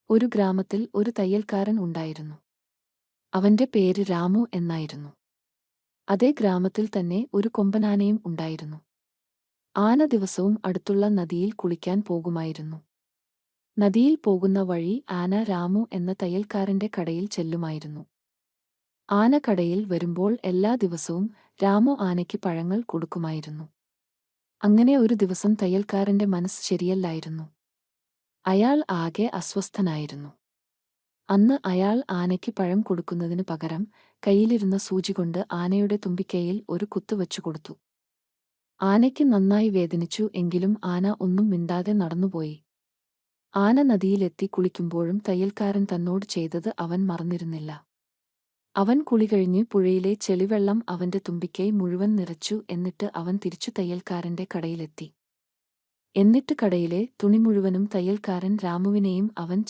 ഒരു ഗ്രാമത്തിൽ ഒരു തയ്യൽക്കാരൻ ഉണ്ടായിരുന്നു. അവന്റെ പേര് രാമു എന്നായിരുന്നു. അതേ ഗ്രാമത്തിൽ തന്നെ ഒരു കൊമ്പനാനയും ഉണ്ടായിരുന്നു. ആന ദിവസവും അടുത്തുള്ള നദിയിൽ കുളിക്കാൻ പോകുമായിരുന്നു. നദിയിൽ പോകുന്ന വഴി ആന രാമു എന്ന തയ്യൽക്കാരന്റെ കടയിൽ ചെല്ലുമായിരുന്നു. ആന കടയിൽ വരുമ്പോൾ എല്ലാ ദിവസവും രാമു ആനയ്ക്ക് പഴങ്ങൾ കൊടുക്കുമായിരുന്നു. അങ്ങനെ ഒരു ദിവസം തയ്യൽക്കാരന്റെ മനസ്സ് ശരിയല്ലായിരുന്നു. അയാൾ ആകെ അസ്വസ്ഥനായിരുന്നു. അന്ന് അയാൾ ആനയ്ക്ക് പഴം കൊടുക്കുന്നതിനു പകരം കയ്യിലിരുന്ന സൂചികൊണ്ട് ആനയുടെ തുമ്പിക്കൈയിൽ ഒരു കുത്ത് വച്ചുകൊടുത്തു. ആനയ്ക്ക് നന്നായി വേദനിച്ചു. എങ്കിലും ആന ഒന്നും മിണ്ടാതെ നടന്നുപോയി. ആന നദിയിലെത്തി കുളിക്കുമ്പോഴും തയ്യൽക്കാരൻ തന്നോട് ചെയ്തത് അവൻ മറന്നിരുന്നില്ല. അവൻ കുളി കഴിഞ്ഞ് പുഴയിലെ ചെളിവെള്ളം അവന്റെ തുമ്പിക്കൈ മുഴുവൻ നിറച്ചു. എന്നിട്ട് അവൻ തിരിച്ചു തയ്യൽക്കാരന്റെ കടയിലെത്തി. എന്നിട്ട് കടയിലെ തുണി മുഴുവനും തയ്യൽക്കാരൻ രാമുവിനെയും അവൻ